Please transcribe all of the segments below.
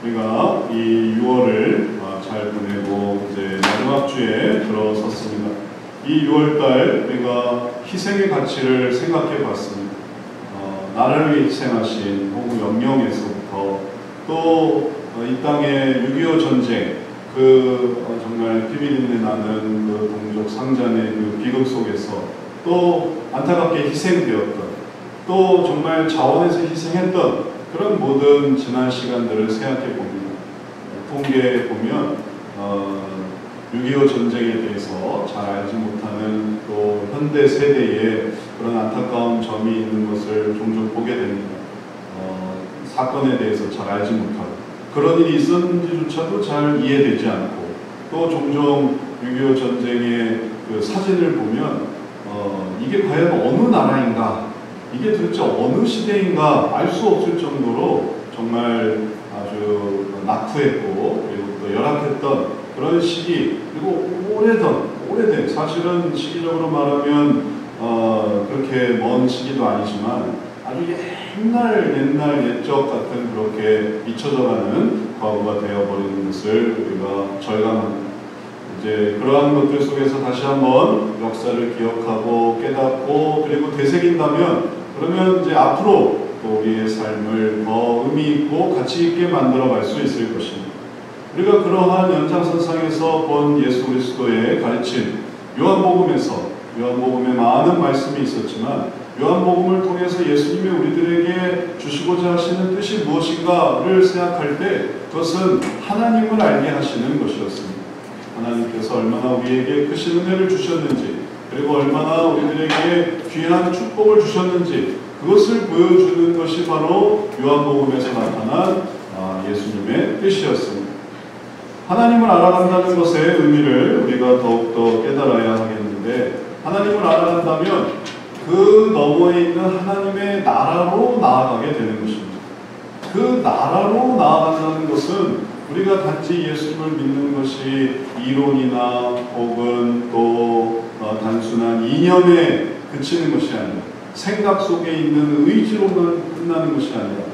우리가 이 6월을 잘 보내고 이제 마지막 주에 들어섰습니다. 이 6월달 우리가 희생의 가치를 생각해 봤습니다. 나라를 위해 희생하신 호국 영령에서부터 또 이 땅의 6.25 전쟁 정말 피비 린내 나는 그 동족 상잔의 그 비극 속에서 또 안타깝게 희생되었던 또 정말 자원에서 희생했던 그런 모든 지난 시간들을 생각해 봅니다. 통계에 보면 6.25 전쟁에 대해서 잘 알지 못하는 또 현대 세대에 그런 안타까운 점이 있는 것을 종종 보게 됩니다. 사건에 대해서 잘 알지 못하고 그런 일이 있었는지조차도 잘 이해되지 않고 또 종종 6.25 전쟁의 그 사진을 보면 이게 과연 어느 나라인가 이게 도대체 어느 시대인가 알 수 없을 정도로 정말 아주 낙후했고 그리고 또 열악했던 그런 시기 그리고 오래된 사실은 시기적으로 말하면 그렇게 먼 시기도 아니지만 아주 옛날 옛적 같은 그렇게 잊혀져가는 과거가 되어버리는 것을 우리가 절감합니다. 이제 그러한 것들 속에서 다시 한번 역사를 기억하고 깨닫고 그리고 되새긴다면 그러면 이제 앞으로 또 우리의 삶을 더 의미 있고 가치 있게 만들어갈 수 있을 것입니다. 우리가 그러한 연장선상에서 본 예수 그리스도의 가르침 요한복음에 많은 말씀이 있었지만 요한복음을 통해서 예수님이 우리들에게 주시고자 하시는 뜻이 무엇인가를 생각할 때 그것은 하나님을 알게 하시는 것이었습니다. 하나님께서 얼마나 우리에게 크신 은혜를 주셨는지 그리고 얼마나 우리들에게 귀한 축복을 주셨는지 그것을 보여주는 것이 바로 요한복음에서 나타난 예수님의 뜻이었습니다. 하나님을 알아간다는 것의 의미를 우리가 더욱더 깨달아야 하겠는데 하나님을 알아간다면 그 너머에 있는 하나님의 나라로 나아가게 되는 것입니다. 그 나라로 나아간다는 것은 우리가 단지 예수님을 믿는 것이 이론이나 혹은 또 단순한 이념에 그치는 것이 아니라 생각 속에 있는 의지로만 끝나는 것이 아니라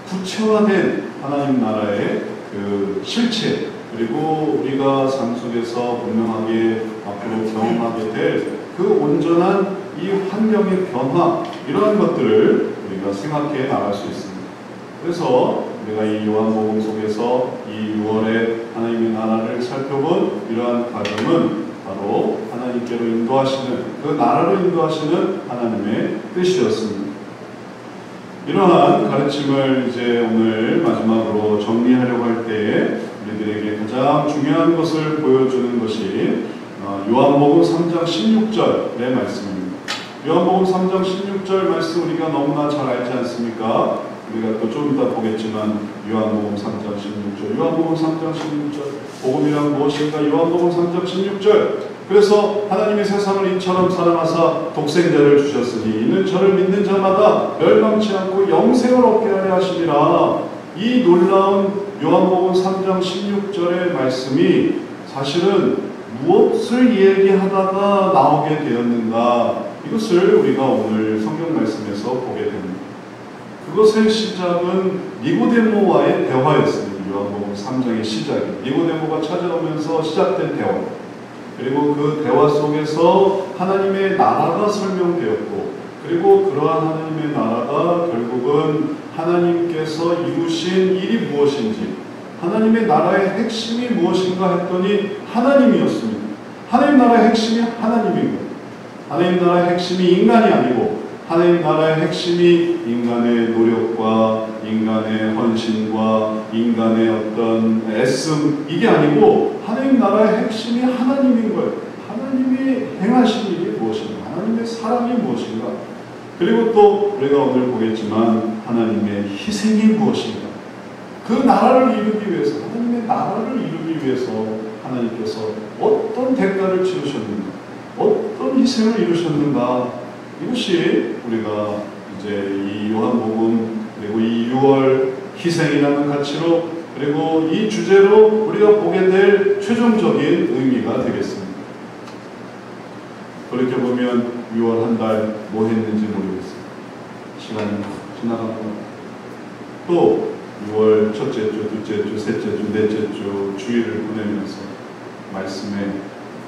구체화된 하나님 나라의 그 실체 그리고 우리가 삶 속에서 분명하게 앞으로 경험하게 될 그 온전한 이 환경의 변화 이러한 것들을 우리가 생각해 나갈 수 있습니다. 그래서 우리가 이 요한복음 속에서 이 6월에 하나님의 나라를 살펴본 이러한 과정은 바로 하나님께로 인도하시는 그 나라로 인도하시는 하나님의 뜻이었습니다. 이러한 가르침을 이제 오늘 마지막으로 정리하려고 할 때에 우리들에게 가장 중요한 것을 보여주는 것이 요한복음 3장 16절의 말씀입니다. 요한복음 3장 16절 말씀 우리가 너무나 잘 알지 않습니까? 우리가 또 좀 이따 보겠지만 요한복음 3장 16절 요한복음 3장 16절 복음이란 무엇인가? 요한복음 3장 16절 그래서 하나님이 세상을 이처럼 사랑하사 독생자를 주셨으니 이는 저를 믿는 자마다 멸망치 않고 영생을 얻게 하려 하시니라. 이 놀라운 요한복음 3장 16절의 말씀이 사실은 무엇을 얘기하다가 나오게 되었는가 이것을 우리가 오늘 성경 말씀에서 보게 됩니다. 그것의 시작은 니고데모와의 대화였습니다. 요한복음 3장의 시작이 니고데모가 찾아오면서 시작된 대화 그리고 그 대화 속에서 하나님의 나라가 설명되었고 그리고 그러한 하나님의 나라가 결국은 하나님께서 이루신 일이 무엇인지 하나님의 나라의 핵심이 무엇인가 했더니 하나님이었습니다. 하나님 나라의 핵심이 하나님이고 하나님 나라의 핵심이 인간이 아니고 하나님 나라의 핵심이 인간의 노력과 인간의 헌신과 인간의 어떤 애씀 이게 아니고 하나님 나라의 핵심이 하나님인 거예요. 하나님이 행하신 일이 무엇인가 하나님의 사랑이 무엇인가 그리고 또 우리가 오늘 보겠지만 하나님의 희생이 무엇인가 그 나라를 이루기 위해서 하나님의 나라를 이루기 위해서 하나님께서 어떤 대가를 치르셨는가 어떤 희생을 이루셨는가 이것이 우리가 이제 이 요한복음 그리고 이 6월 희생이라는 가치로 그리고 이 주제로 우리가 보게 될 최종적인 의미가 되겠습니다. 돌이켜보면 6월 한 달 뭐 했는지 모르겠어요. 시간이 지나가고 또 6월 첫째 주, 둘째 주, 셋째 주, 넷째 주 주일을 보내면서 말씀에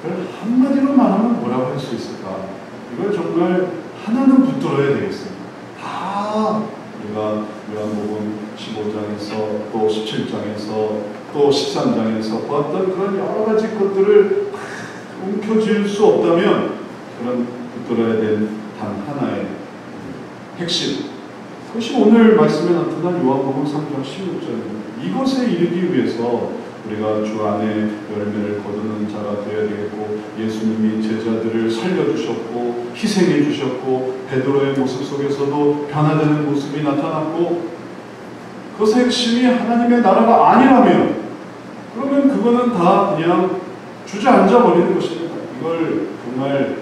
그걸 한마디로 말하면 뭐라고 할 수 있을까? 이걸 정말 하나는 붙들어야 되겠습니다. 다 우리가 요한복음 15장에서 또 17장에서 또 13장에서 보았던 그런 여러 가지 것들을 움켜쥘 수 없다면 그런 붙들어야 될 단 하나의 핵심, 그것이 오늘 말씀에 나타난 요한복음 3장 16절입니다. 이것에 이르기 위해서 우리가 주 안에 열매를 거두는 자가 되어야 되겠고, 예수님이 제자들을 살려주셨고 희생해 주셨고 베드로의 모습 속에서도 변화되는 모습이 나타났고, 그것의 핵심이 하나님의 나라가 아니라면 그러면 그거는 다 그냥 주저앉아 버리는 것입니다. 이걸 정말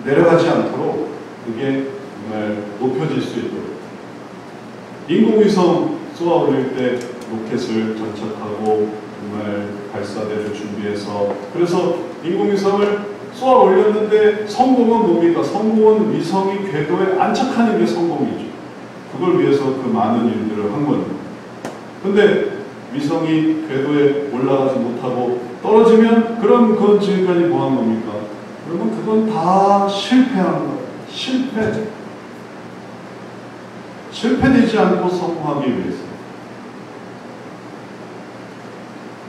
내려가지 않도록 그게 정말 높여질 수 있도록, 인공위성 쏘아 올릴 때 로켓을 장착하고 정말 발사대를 준비해서, 그래서 인공위성을 쏘아 올렸는데 성공은 뭡니까? 성공은 위성이 궤도에 안착하는 게 성공이죠. 그걸 위해서 그 많은 일들을 한 겁니다. 근데 위성이 궤도에 올라가지 못하고 떨어지면 그럼 그건 지금까지 뭐 한 겁니까? 그러면 그건 다 실패한 거예요. 실패되지 않고 성공하기 위해서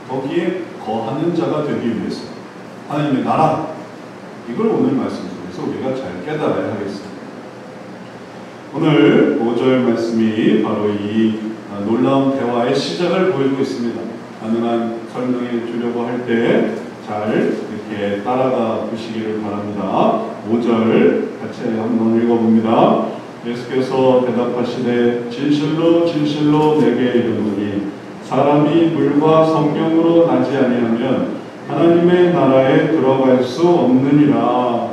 거기에 거하는 자가 되기 위해서 하나님의 나라, 이걸 오늘 말씀 속에서 우리가 잘 깨달아야 하겠습니다. 오늘 5절 말씀이 바로 이 놀라운 대화의 시작을 보여주고 있습니다. 가능한 설명해 주려고 할 때 잘 이렇게 따라가 보시기를 바랍니다. 5절 같이 한번 읽어봅니다. 예수께서 대답하시되 진실로 진실로 내게 이르노니 사람이 물과 성령으로 나지 아니하면 하나님의 나라에 들어갈 수 없느니라.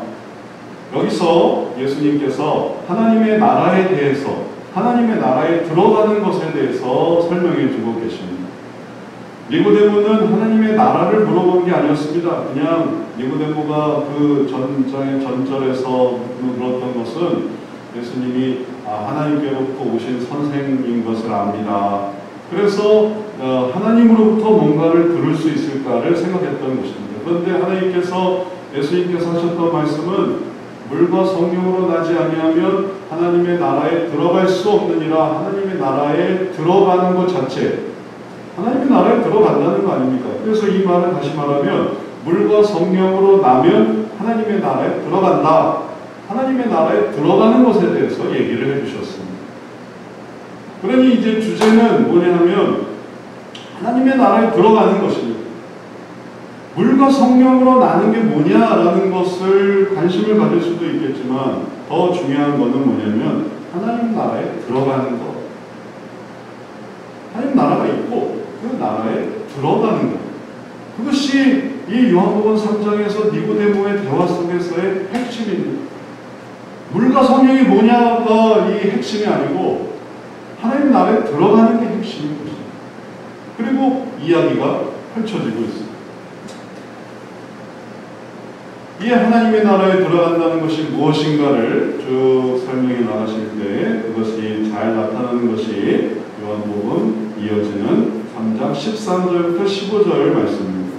여기서 예수님께서 하나님의 나라에 대해서, 하나님의 나라에 들어가는 것에 대해서 설명해 주고 계십니다. 니고데모는 하나님의 나라를 물어본 게 아니었습니다. 그냥 니고데모가 그 전절에서 물었던 것은 예수님이 하나님께로부터 오신 선생인 것을 압니다. 그래서 하나님으로부터 뭔가를 들을 수 있을까를 생각했던 것입니다. 그런데 하나님께서, 예수님께서 하셨던 말씀은 물과 성령으로 나지 아니하면 하나님의 나라에 들어갈 수 없느니라. 하나님의 나라에 들어가는 것 자체, 하나님의 나라에 들어간다는 거 아닙니까? 그래서 이 말은 다시 말하면 물과 성령으로 나면 하나님의 나라에 들어간다. 하나님의 나라에 들어가는 것에 대해서 얘기를 해주셨습니다. 그러니 이제 주제는 뭐냐 하면 하나님의 나라에 들어가는 것입니다. 물과 성령으로 나는 게 뭐냐라는 것을 관심을 가질 수도 있겠지만 더 중요한 것은 뭐냐면 하나님 나라에 들어가는 것. 하나님 나라가 있고 그 나라에 들어가는 것. 그것이 이 요한복음 3장에서 니고데모의 대화 속에서의 핵심입니다. 물과 성령이 뭐냐가 이 핵심이 아니고 하나님 나라에 들어가는 게 핵심인 것입니다. 그리고 이야기가 펼쳐지고 있습니다. 이 하나님의 나라에 들어간다는 것이 무엇인가를 쭉 설명해 나가실 때 그것이 잘 나타나는 것이 요한복음 이어지는 3장 13절부터 15절 말씀입니다.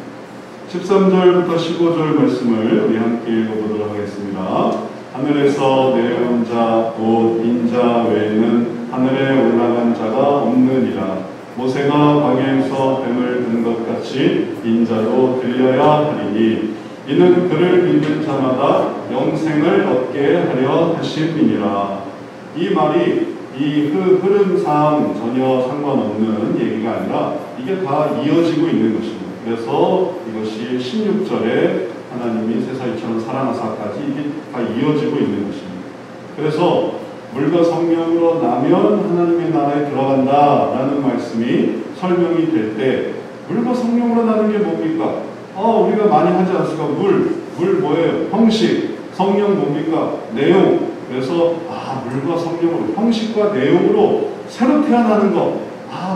13절부터 15절 말씀을 우리 함께 읽어보도록 하겠습니다. 하늘에서 내려온 자 곧 인자 외에는 하늘에 올라간 자가 없느니라. 모세가 광야에서 뱀을 든 것 같이 인자도 들려야 하리니 이는 그를 믿는 자마다 영생을 얻게 하려 하심이니라. 이 말이 이 흐름상 전혀 상관없는 얘기가 아니라 이게 다 이어지고 있는 것입니다. 그래서 이것이 16절에 하나님이 세상이처럼 사랑하사까지 이게 다 이어지고 있는 것입니다. 그래서 물과 성령으로 나면 하나님의 나라에 들어간다라는 말씀이 설명이 될 때 물과 성령으로 나는 게 뭡니까? 우리가 많이 하지 않습니까? 물 뭐예요? 형식. 성령 뭡니까? 내용. 그래서 물과 성령으로, 형식과 내용으로 새로 태어나는 것.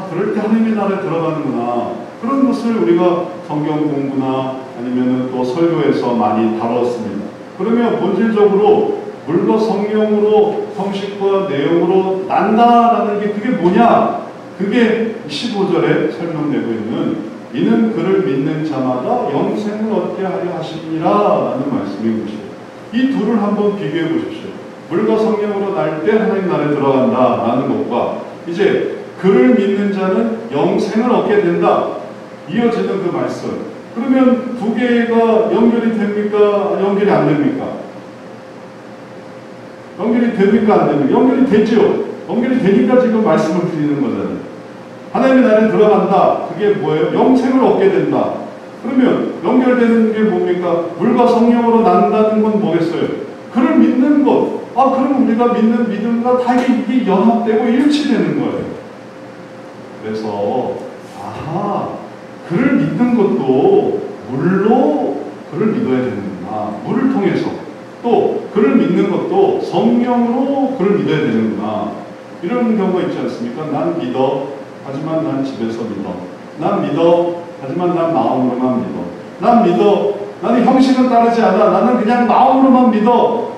그럴 때 하나님의 나라에 들어가는구나. 그런 것을 우리가 성경 공부나 아니면 또 설교에서 많이 다뤘습니다. 그러면 본질적으로 물과 성령으로, 형식과 내용으로 난다라는 게 그게 뭐냐? 그게 15절에 설명되고 있는 이는 그를 믿는 자마다 영생을 얻게 하려 하시니라 라는 말씀인 것이에요. 이 둘을 한번 비교해 보십시오. 물과 성령으로 날 때 하나님 나라에 들어간다 라는 것과 이제 그를 믿는 자는 영생을 얻게 된다. 이어지는 그 말씀. 그러면 두 개가 연결이 됩니까? 연결이 안 됩니까? 연결이 됩니까? 안 됩니까? 연결이 되죠. 연결이 되니까 지금 말씀을 드리는 거잖아요. 하나님의 나라에 들어간다. 그게 뭐예요? 영생을 얻게 된다. 그러면 연결되는 게 뭡니까? 물과 성령으로 난다는 건 뭐겠어요? 그를 믿는 것. 그럼 우리가 믿는 믿음과 다 이게 연합되고 일치되는 거예요. 그래서 그를 믿는 것도 물로 그를 믿어야 되는구나. 물을 통해서. 또 그를 믿는 것도 성령으로 그를 믿어야 되는구나. 이런 경우가 있지 않습니까? 난 믿어. 하지만 난 집에서 믿어. 난 믿어. 하지만 난 마음으로만 믿어. 난 믿어. 나는 형식은 따르지 않아. 나는 그냥 마음으로만 믿어.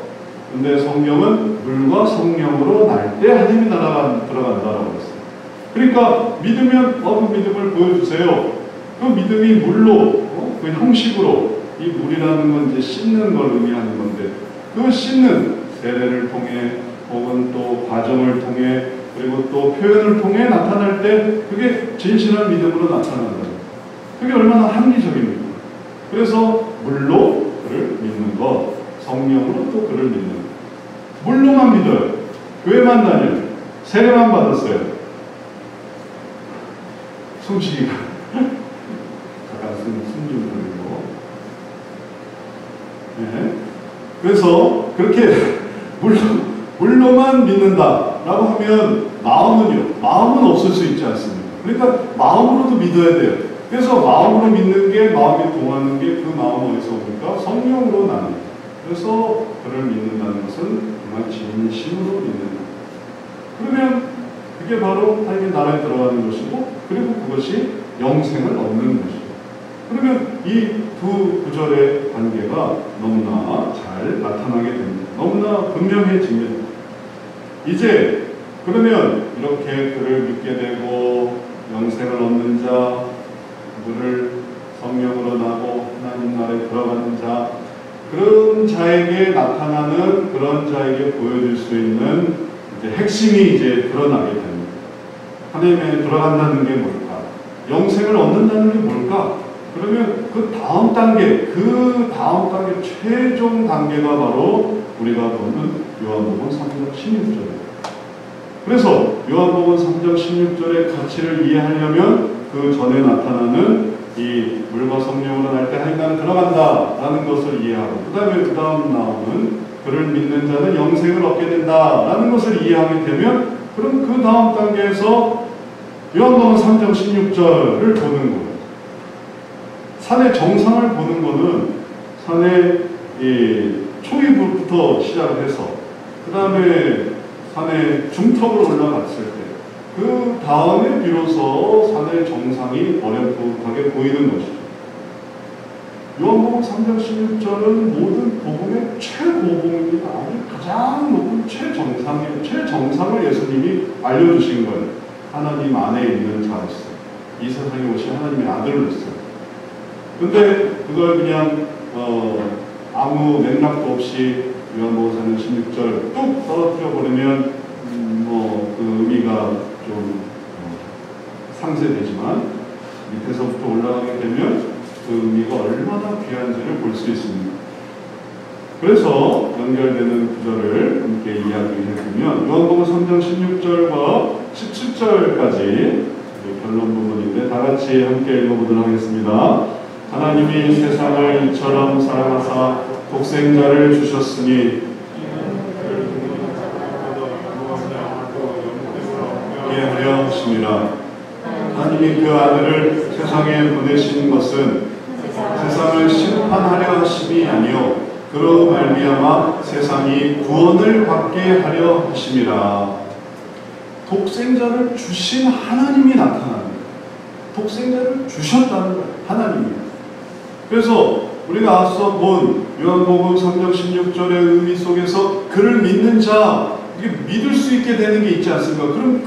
근데 성경은 물과 성령으로 날 때 하나님의 나라가 들어간다라고 했어요. 그러니까 믿으면 그 믿음을 보여주세요. 그 믿음이 물로, 그 형식으로 이 물이라는 건 이제 씻는 걸 의미하는 건데 그 씻는 세례를 통해 혹은 또 과정을 통해 그리고 또 표현을 통해 나타날 때 그게 진실한 믿음으로 나타난다. 그게 얼마나 합리적입니까? 그래서 물로 그를 믿는 것, 성령으로 또 그를 믿는 것. 물로만 믿어요. 교회만 다녀요. 세례만 받았어요. 숨쉬기가 잠깐 숨 좀 돌리고. 네. 그래서 그렇게 물로만 믿는다라고 하면 마음은 없을 수 있지 않습니까? 그러니까 마음으로도 믿어야 돼요. 그래서 마음으로 믿는 게 마음이 동하는 게 그 마음은 어디서 옵니까? 성령으로 나는. 그래서 그를 믿는다는 것은 정말 진심으로 믿는다. 그러면 그게 바로 하나님의 나라에 들어가는 것이고 그리고 그것이 영생을 얻는 것이고 그러면 이 두 구절의 관계가 너무나 잘 나타나게 됩니다. 너무나 분명해집니다. 이제 그러면 이렇게 그를 믿게 되고 영생을 얻는 자, 물을 성령으로 나고 하나님 나라에 들어가는 자, 그런 자에게 나타나는 그런 자에게 보여줄 수 있는 이제 핵심이 이제 드러나게 됩니다. 하나님에 들어간다는 게 뭘까? 영생을 얻는다는 게 뭘까? 그러면 그 다음 단계 최종 단계가 바로 우리가 보는 요한복음 3장 16절입니다. 그래서 요한복음 3장 16절의 가치를 이해하려면 그 전에 나타나는 이 물과 성령으로 날 때 하나님 들어간다라는 것을 이해하고 그 다음 나오는 그를 믿는 자는 영생을 얻게 된다라는 것을 이해하게 되면 그럼 그 다음 단계에서 요한복음 3장 16절을 보는 거예요. 산의 정상을 보는 거는 산의 초입부터 시작을 해서 그 다음에 산의 중턱으로 올라갔을 때 그 다음에 비로소 산의 정상이 어렴풋하게 보이는 것이죠. 요한복음 3장 16절은 모든 복음의 최고봉입니다. 가장 높은 최정상을 예수님이 알려주신 거예요. 하나님 안에 있는 자로서 이 세상에 오신 하나님의 아들로서. 근데 그걸 그냥 아무 맥락도 없이 요한복음 3장 16절 뚝 떨어뜨려 버리면 그 의미가 좀 상쇄되지만 밑에서부터 올라가게 되면 그 의미가 얼마나 귀한지를 볼 수 있습니다. 그래서 연결되는 구절을 함께 이야기해보면 요한복음 3장 16절과 17절까지 결론 부분인데 다 같이 함께 읽어보도록 하겠습니다. 하나님이 세상을 이처럼 사랑하사 독생자를 주셨으니 하려 하심이라. 하나님이 그 아들을 세상에 보내신 것은 세상을 심판하려 하심이 아니요 그로 말미암아 세상이 구원을 받게 하려 하심이라. 독생자를 주신 하나님이 나타납니다. 독생자를 주셨다는 거예요. 하나님이. 그래서 우리가 앞서 본 요한복음 3장 16절의 의미 속에서 그를 믿는 자, 이게 믿을 수 있게 되는 게 있지 않습니까? 그럼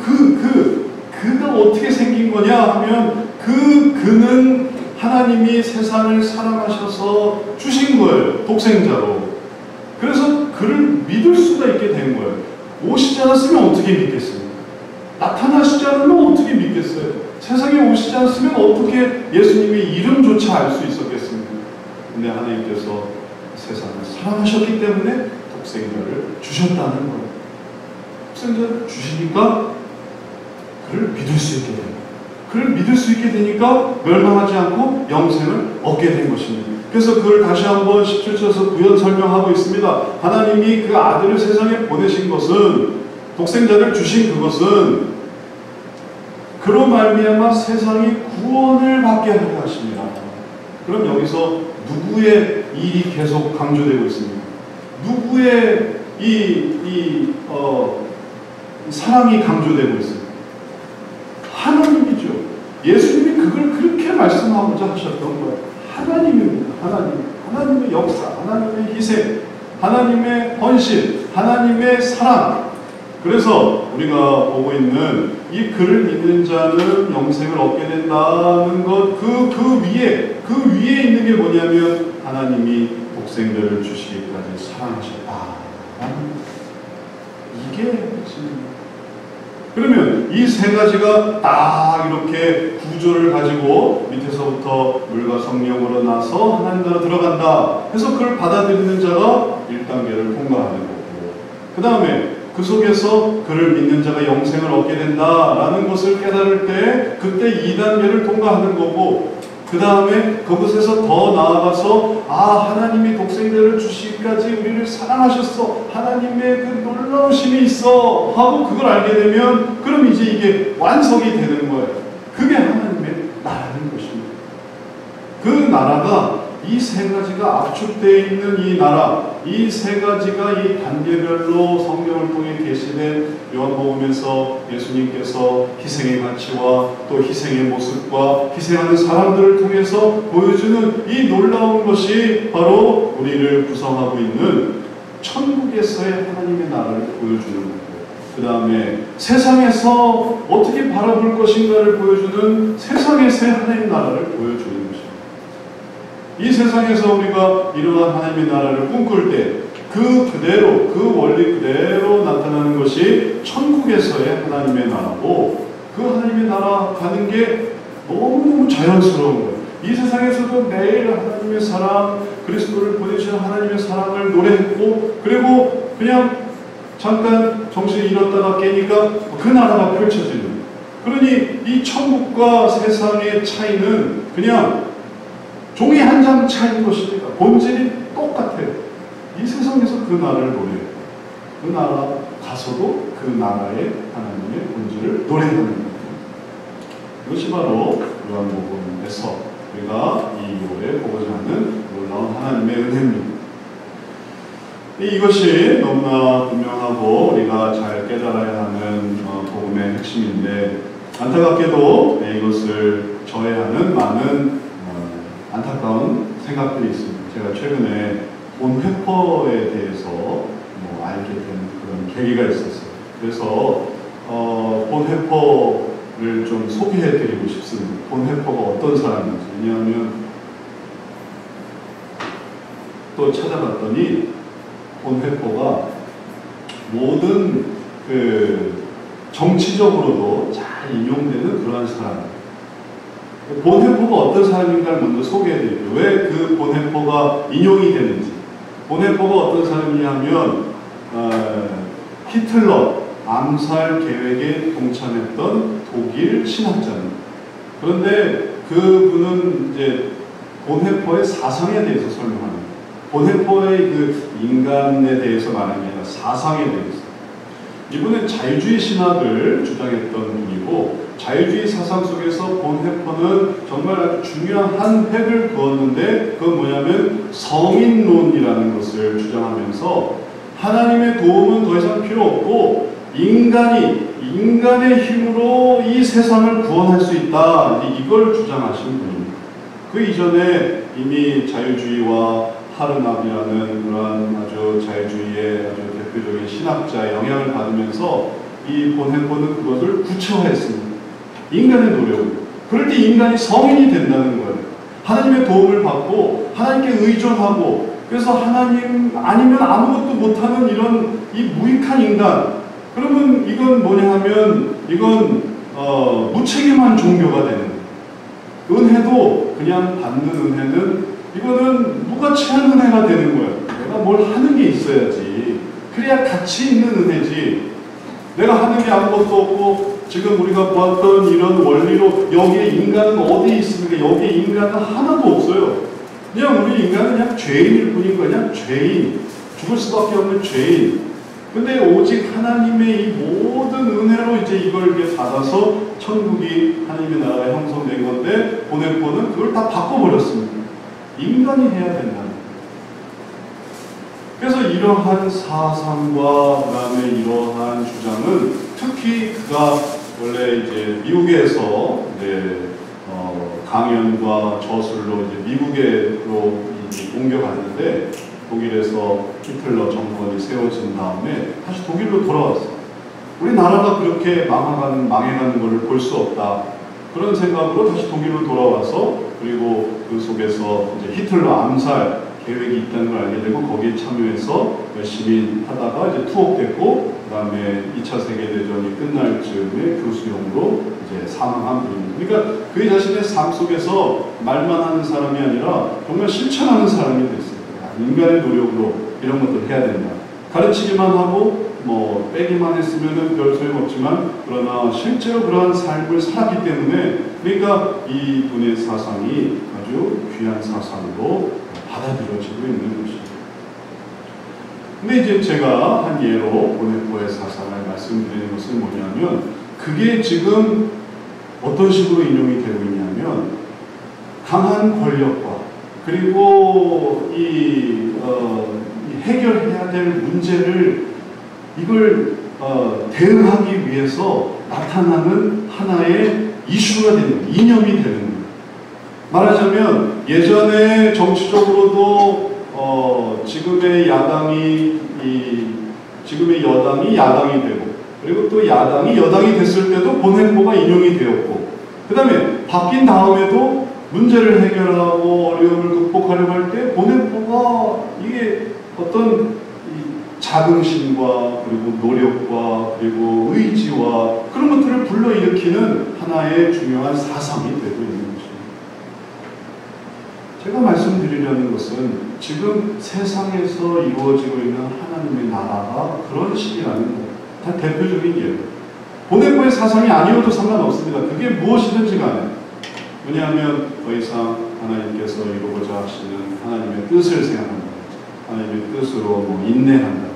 그가 또 어떻게 생긴 거냐 하면 그 그는 하나님이 세상을 사랑하셔서 주신 거예요. 독생자로. 그래서 그를 믿을 수가 있게 된 거예요. 오시지 않았으면 어떻게 믿겠습니까? 나타나시지 않으면 어떻게 믿겠어요? 세상에 오시지 않았으면 어떻게 예수님의 이름조차 알 수 있었겠습니까? 근데 하나님께서 세상을 사랑하셨기 때문에 독생자를 주셨다는 거예요. 독생자를 주시니까 그를 믿을 수 있게 됩니다. 그를 믿을 수 있게 되니까 멸망하지 않고 영생을 얻게 된 것입니다. 그래서 그걸 다시 한번 17절에서 부연 설명하고 있습니다. 하나님이 그 아들을 세상에 보내신 것은, 독생자를 주신 그것은 그로 말미암아 세상이 구원을 받게 하려 하십니다. 그럼 여기서 누구의 일이 계속 강조되고 있습니다. 누구의 사랑이 강조되고 있습니다. 하나님이죠. 예수님이 그걸 그렇게 말씀하고자 하셨던 거예요. 하나님입니다. 하나님의 역사, 하나님의 희생, 하나님의 헌신, 하나님의 사랑. 그래서 우리가 보고 있는 이 그를 믿는 자는 영생을 얻게 된다는 것, 그 위에 있는 게 뭐냐면 하나님이 독생자를 주시기까지 사랑하셨다. 이게 핵심입니다. 그러면 이 세 가지가 딱 이렇게 구조를 가지고 밑에서부터 물과 성령으로 나서 하나님 나라 들어간다 해서 그걸 받아들이는 자가 1단계를 통과하는 거고, 그 다음에 그 속에서 그를 믿는 자가 영생을 얻게 된다라는 것을 깨달을 때 그때 2단계를 통과하는 거고, 그 다음에 그곳에서 더 나아가서 하나님이 독생자를 주시기까지 우리를 사랑하셨어, 하나님의 그 놀라우심이 있어 하고 그걸 알게 되면 그럼 이제 이게 완성이 되는 거예요. 그게 하나님의 나라는 것입니다. 그 나라가 이 세 가지가 압축되어 있는 이 나라, 이 세 가지가 이 단계별로 성경을 통해 계시된 요한복음에서 예수님께서 희생의 가치와 또 희생의 모습과 희생하는 사람들을 통해서 보여주는 이 놀라운 것이 바로 우리를 구성하고 있는 천국에서의 하나님의 나라를 보여주는 거예요. 그 다음에 세상에서 어떻게 바라볼 것인가를 보여주는 세상에서의 하나님의 나라를 보여주는 것입니다. 이 세상에서 우리가 이러한 하나님의 나라를 꿈꿀 때 그 원리 그대로 나타나는 것이 천국에서의 하나님의 나라고, 그 하나님의 나라 가는 게 너무너무 자연스러운 거예요. 이 세상에서도 매일 하나님의 사랑, 그리스도를 보내주신 하나님의 사랑을 노래했고, 그리고 그냥 잠깐 정신을 잃었다가 깨니까 그 나라가 펼쳐지는, 그러니 이 천국과 세상의 차이는 그냥 종이 한 장 차이인 것입니다. 본질이 똑같아요. 이 세상에서 그 나라를 노래해요. 그 나라 가서도 그 나라의 하나님의 본질을 노래하는 겁니다. 이것이 바로 요한복음에서 우리가 이 이후에 보고자 하는 놀라운 하나님의 은혜입니다. 이것이 너무나 분명하고 우리가 잘 깨달아야 하는 복음의 핵심인데, 안타깝게도 이것을 저해하는 많은 안타까운 생각들이 있습니다. 제가 최근에 본회퍼에 대해서 알게 된 그런 계기가 있었어요. 그래서 본회퍼를 좀 소개해드리고 싶습니다. 본회퍼가 어떤 사람인지. 왜냐하면 또 찾아봤더니 본회퍼가 모든 그 정치적으로도 잘 인용되는 그러한 사람입니다. 본회퍼가 어떤 사람인가를 먼저 소개해드릴게요. 왜 그 본회퍼가 인용이 되는지. 본회퍼가 어떤 사람이냐면 히틀러 암살 계획에 동참했던 독일 신학자입니다. 그런데 그분은 이제 본회퍼의 사상에 대해서 설명합니다. 본회퍼의 그 인간에 대해서 말하는 게 아니라 사상에 대해서. 이분은 자유주의 신학을 주장했던 분이고, 자유주의 사상 속에서 본회퍼는 정말 아주 중요한 한 획을 그었는데, 그건 뭐냐면 성인론이라는 것을 주장하면서 하나님의 도움은 더 이상 필요 없고 인간의 힘으로 이 세상을 구원할 수 있다, 이걸 주장하신 분입니다. 그 이전에 이미 자유주의와 하르납이라는 그러한 아주 자유주의의 아주 대표적인 신학자의 영향을 받으면서 이 본회퍼는 그것을 구체화했습니다. 인간의 노력으로. 그럴 때 인간이 성인이 된다는 거예요. 하나님의 도움을 받고 하나님께 의존하고, 그래서 하나님 아니면 아무것도 못하는 이런 이 무익한 인간, 그러면 이건 뭐냐 하면 이건 무책임한 종교가 되는 거예요. 은혜도 그냥 받는 은혜는 이거는 무가치한 은혜가 되는 거예요. 내가 뭘 하는 게 있어야지. 그래야 가치 있는 은혜지. 내가 하는 게 아무것도 없고 지금 우리가 보았던 이런 원리로 여기에 인간은 어디 있습니까? 여기에 인간은 하나도 없어요. 그냥 우리 인간은 그냥 죄인일 뿐인 거예요. 그냥 죄인. 죽을 수밖에 없는 죄인. 근데 오직 하나님의 이 모든 은혜로 이제 이걸 이렇게 받아서 천국이 하나님의 나라에 형성된 건데 보내포는 그걸 다 바꿔버렸습니다. 인간이 해야 된다는 거예요. 그래서 이러한 사상과 그다음에 이러한 주장은 특히 그가 원래 이제 미국에서 이제 강연과 저술로 이제 미국으로 옮겨갔는데 독일에서 히틀러 정권이 세워진 다음에 다시 독일로 돌아왔어요. 우리나라가 그렇게 망해가는 것을 볼 수 없다. 그런 생각으로 다시 독일로 돌아와서 그리고 그 속에서 이제 히틀러 암살 계획이 있다는 걸 알게 되고 거기에 참여해서 열심히 하다가 이제 투옥됐고 그 다음에 2차 세계대전이 끝날 즈음에 교수용으로 이제 사망한 분입니다. 그러니까 그의 자신의 삶 속에서 말만 하는 사람이 아니라 정말 실천하는 사람이 됐어요. 인간의 노력으로 이런 것들 해야 된다. 가르치기만 하고 뭐 빼기만 했으면은 별 소용없지만 그러나 실제로 그러한 삶을 살았기 때문에 그러니까 이 분의 사상이 아주 귀한 사상으로 받아들여지고 있는 것입니다. 근데 이제 제가 한 예로 보네포의 사상을 말씀드리는 것은 뭐냐면 그게 지금 어떤 식으로 인용이 되고 있냐면 강한 권력과 그리고 이 해결해야 될 문제를 이걸 대응하기 위해서 나타나는 하나의 이슈가 되는 거예요. 이념이 되는 거예요. 말하자면 예전에 정치적으로도 지금의 여당이 야당이 되고 그리고 또 야당이 여당이 됐을 때도 보네포가 인용이 되었고 그 다음에 바뀐 다음에도 문제를 해결하고 어려움을 극복하려고 할 때 보네포가 이게 어떤 자긍심과 그리고 노력과 그리고 의지와 그런 것들을 불러일으키는 하나의 중요한 사상이 되고 있는 것입니다. 제가 말씀드리려는 것은 지금 세상에서 이루어지고 있는 하나님의 나라가 그런 식이라는 거예요. 다 대표적인 예로. 보네포의 사상이 아니어도 상관없습니다. 그게 무엇이든지 간에. 왜냐하면 더 이상 하나님께서 이루고자 하시는 하나님의 뜻을 생각한다. 하나님의 뜻으로 뭐 인내한다.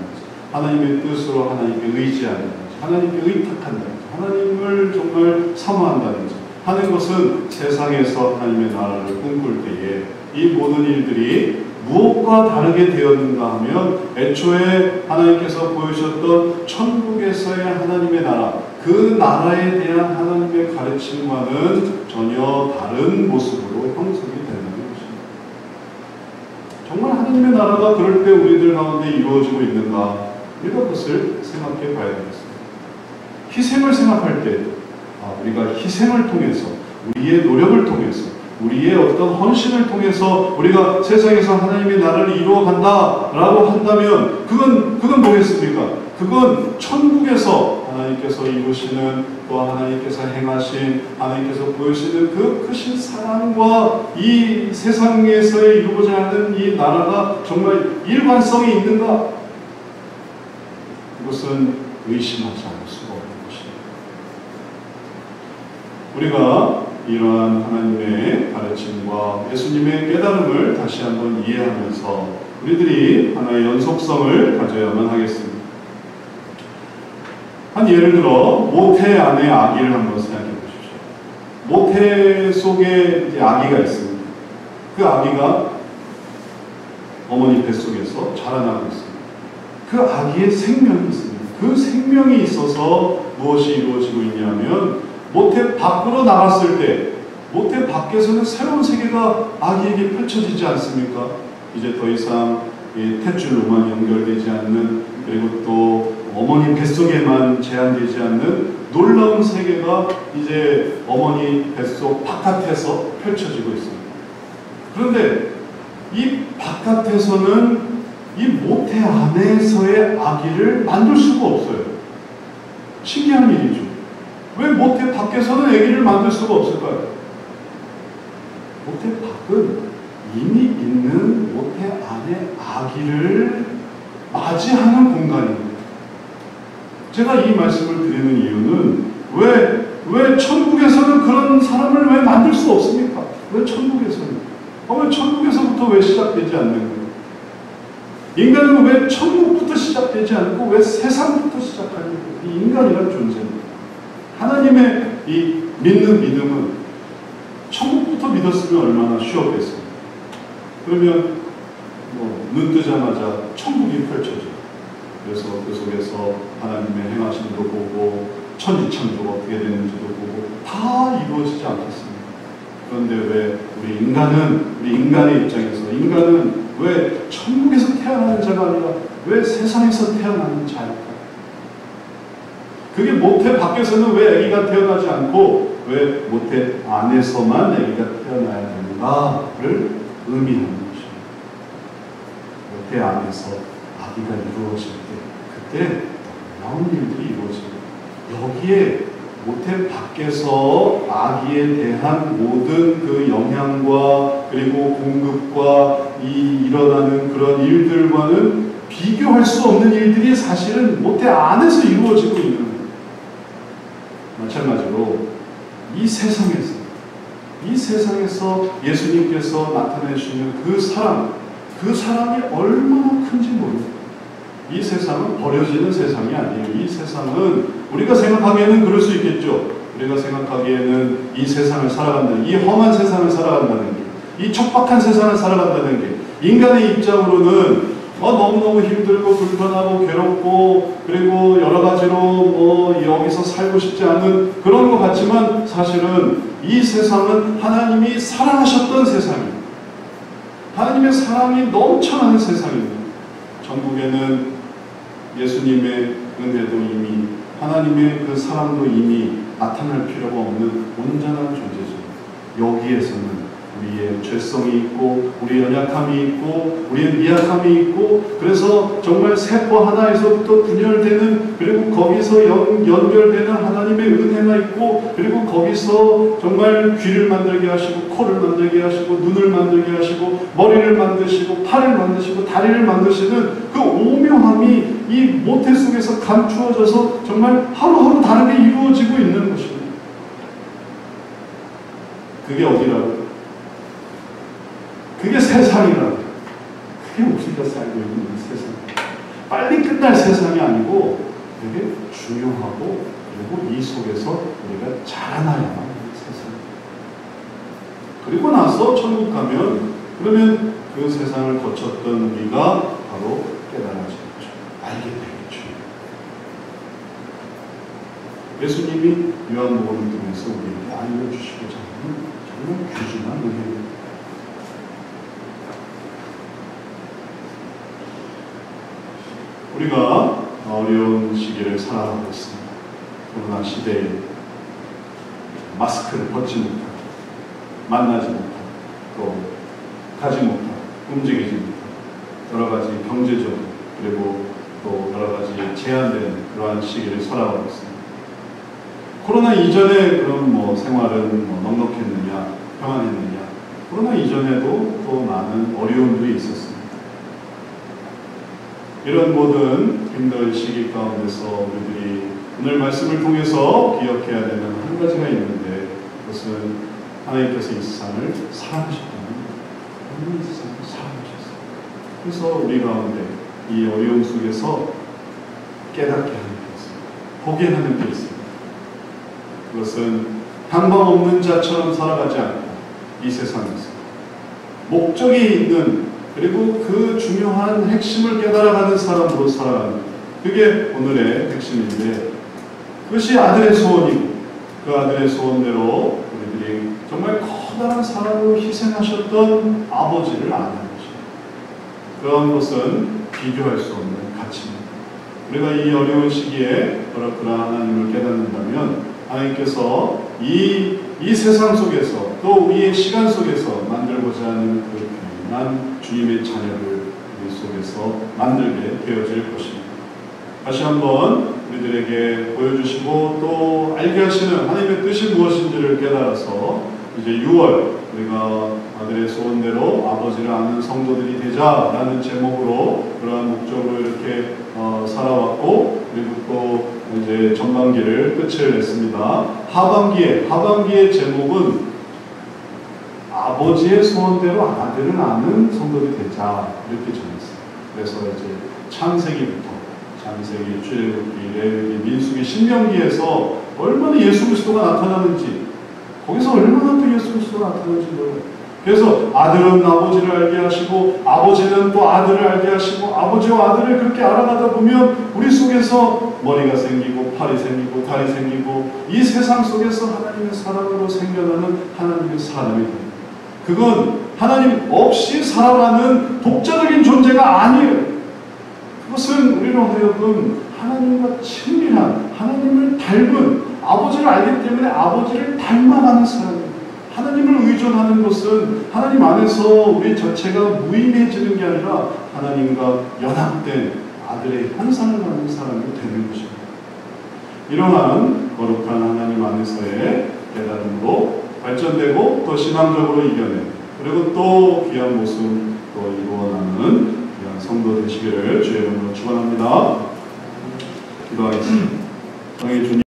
하나님의 뜻으로 하나님께 의지한다. 하나님께 의탁한다. 하나님을 정말 사모한다든지 하는 것은 세상에서 하나님의 나라를 꿈꿀 때에 이 모든 일들이 무엇과 다르게 되었는가 하면 애초에 하나님께서 보여주셨던 천국에서의 하나님의 나라 그 나라에 대한 하나님의 가르침과는 전혀 다른 모습으로 형성이 되는 것입니다. 정말 하나님의 나라가 그럴 때 우리들 가운데 이루어지고 있는가 우리가 그것을 생각해 봐야 되겠습니다. 희생을 생각할 때 우리가 희생을 통해서 우리의 노력을 통해서 우리의 어떤 헌신을 통해서 우리가 세상에서 하나님의 나라를 이루어간다라고 한다면 그건 뭐겠습니까? 그건 천국에서 하나님께서 이루시는 또 하나님께서 행하신 하나님께서 보여주시는 그 크신 사랑과 이 세상에서 이루고자 하는 이 나라가 정말 일관성이 있는가? 그것은 의심하지 않을 수가 없는 것입니다. 우리가 이러한 하나님의 가르침과 예수님의 깨달음을 다시 한번 이해하면서 우리들이 하나의 연속성을 가져야만 하겠습니다. 한 예를 들어 모태 안의 아기를 한번 생각해 보십시오. 모태 속에 이제 아기가 있습니다. 그 아기가 어머니 뱃속에서 자라나고 있습니다. 그 아기의 생명이 있습니다. 그 생명이 있어서 무엇이 이루어지고 있냐면 모태 밖으로 나갔을 때 모태 밖에서는 새로운 세계가 아기에게 펼쳐지지 않습니까? 이제 더 이상 탯줄로만 연결되지 않는 그리고 또 어머니 뱃속에만 제한되지 않는 놀라운 세계가 이제 어머니 뱃속 바깥에서 펼쳐지고 있습니다. 그런데 이 바깥에서는 이 모태 안에서의 아기를 만들 수가 없어요. 신기한 일이죠. 왜 모태 밖에서는 아기를 만들 수가 없을까요? 모태 밖은 이미 있는 모태 안의 아기를 맞이하는 공간입니다. 제가 이 말씀을 드리는 이유는 왜 천국에서는 그런 사람을 왜 만들 수 없습니까? 왜 천국에서는? 왜 천국에서부터 왜 시작되지 않는 거예요? 인간은 왜 천국부터 시작되지 않고 왜 세상부터 시작하는 거예요? 이 인간이란 존재입니다. 하나님의 이 믿는 믿음은 천국부터 믿었으면 얼마나 쉬웠겠어요. 그러면 눈 뜨자마자 천국이 펼쳐져요. 그래서 그 속에서 하나님의 행하심도 보고 천지창조가 어떻게 되는지도 보고 다 이루어지지 않겠습니까? 그런데 왜 우리 인간의 입장에서 인간은 왜 천국에서 태어나는 자가 아니라 왜 세상에서 태어나는 자일까? 그게 모태 밖에서는 왜 아기가 태어나지 않고 왜 모태 안에서만 아기가 태어나야 되는가를 의미하는 것입니다. 모태 안에서 아기가 이루어질 때 그때 놀라운 일들이 이루어집니다. 여기에 모태 밖에서 아기에 대한 모든 그 영향과 그리고 공급과 일어나는 그런 일들과는 비교할 수 없는 일들이 사실은 모태 안에서 이루어지고 있는 거예요. 마찬가지로 이 세상에서 예수님께서 나타내시는 그 사랑이 얼마나 큰지 모릅니다. 이 세상은 버려지는 세상이 아니에요. 이 세상은 우리가 생각하기에는 그럴 수 있겠죠. 우리가 생각하기에는 이 세상을 살아간다는, 이 험한 세상을 살아간다는 게, 이 척박한 세상을 살아간다는 게 인간의 입장으로는 너무너무 힘들고 불편하고 괴롭고 그리고 여러 가지로 여기서 살고 싶지 않은 그런 것 같지만 사실은 이 세상은 하나님이 사랑하셨던 세상입니다. 하나님의 사랑이 넘쳐나는 세상입니다. 전국에는 예수님의 은혜도 이미 하나님의 그 사랑도 이미 나타날 필요가 없는 온전한 존재죠. 여기에서는 우리의 죄성이 있고 우리의 연약함이 있고 우리의 미약함이 있고 그래서 정말 세포 하나에서부터 분열되는 그리고 거기서 연결되는 하나님의 은혜가 있고 그리고 거기서 정말 귀를 만들게 하시고 코를 만들게 하시고 눈을 만들게 하시고 머리를 만드시고 팔을 만드시고 다리를 만드시는 그 오묘함이 이 모태 속에서 감추어져서 정말 하루하루 다르게 이루어지고 있는 것입니다. 그게 어디라고? 그게 세상이라고. 그게 우리가 살고 있는 세상. 빨리 끝날 세상이 아니고 되게 중요하고 그리고 이 속에서 우리가 자라나야만 하는 세상. 그리고 나서 천국 가면 그러면 그 세상을 거쳤던 우리가 바로 깨달아지겠죠. 알게 되겠죠. 예수님이 요한복음을 통해서 우리에게 알려주시고자 하는 정말 귀중한 은혜입니다. 우리가 어려운 시기를 살아가고 있습니다. 코로나 시대에 마스크를 벗지 못하고 만나지 못하고 또 가지 못하고 움직이지 못하고 여러 가지 경제적으로 그리고 또 여러 가지 제한되는 그러한 시기를 살아가고 있습니다. 코로나 이전에 그런 생활은 넉넉했느냐 평안했느냐 코로나 이전에도 또 많은 어려움들이 있었습니다. 이런 모든 힘든 시기 가운데서 우리들이 오늘 말씀을 통해서 기억해야 되는 한 가지가 있는데 그것은 하나님께서 이 세상을 사랑하셨다는 거예요. 이 세상을 사랑하셨어요. 그래서 우리 가운데 이 어려움 속에서 깨닫게 하는 게 있습니다. 보게 하는 게 있습니다. 그것은 방법 없는 자처럼 살아가지 않고 이 세상에서 목적이 있는 그리고 그 중요한 핵심을 깨달아가는 사람으로 살아가는 그게 오늘의 핵심인데 그것이 아들의 소원이고 그 아들의 소원대로 우리들이 정말 커다란 사랑으로 희생하셨던 아버지를 아는 것입니다. 그런 것은 비교할 수 없는 가치입니다. 우리가 이 어려운 시기에 그러나 하나님을 깨닫는다면 하나님께서 이 세상 속에서 또 우리의 시간 속에서 만들고자 하는 그 귀한 주님의 자녀를 우리 속에서 만들게 되어질 것입니다. 다시 한번 우리들에게 보여주시고 또 알게 하시는 하나님의 뜻이 무엇인지를 깨달아서 이제 6월 우리가 아들의 소원대로 아버지를 아는 성도들이 되자라는 제목으로 그러한 목적으로 이렇게 살아왔고, 그리고 또 이제 전반기를 끝을 냈습니다. 하반기의 제목은 아버지의 소원대로 아들을 아는 성도들이 되자 이렇게 정했어요. 그래서 이제 창세기, 출애굽기, 레위기, 민수기, 신명기에서 얼마나 예수 그리스도가 나타나는지, 거기서 얼마나 또 예수 그리스도가 나타나는지 몰라요. 그래서 아들은 아버지를 알게 하시고 아버지는 또 아들을 알게 하시고 아버지와 아들을 그렇게 알아가다 보면 우리 속에서 머리가 생기고 팔이 생기고 다리 생기고 이 세상 속에서 하나님의 사랑으로 생겨나는 하나님의 사람이 됩니다. 그건 하나님 없이 살아가는 독자적인 존재가 아니에요. 그것은 우리로 하여금 하나님과 친밀한, 하나님을 닮은, 아버지를 알기 때문에 아버지를 닮아가는 사람입니다. 하나님을 의존하는 것은 하나님 안에서 우리 자체가 무의미해지는 게 아니라 하나님과 연합된 아들의 형상을 갖는 사람이 되는 것입니다. 이러한 거룩한 하나님 안에서의 깨달음으로 발전되고 더 신앙적으로 이겨내고, 그리고 또 귀한 모습 또 이루어나는 성도 되시기를 주의 이름으로 축원합니다. 기도하겠습니다.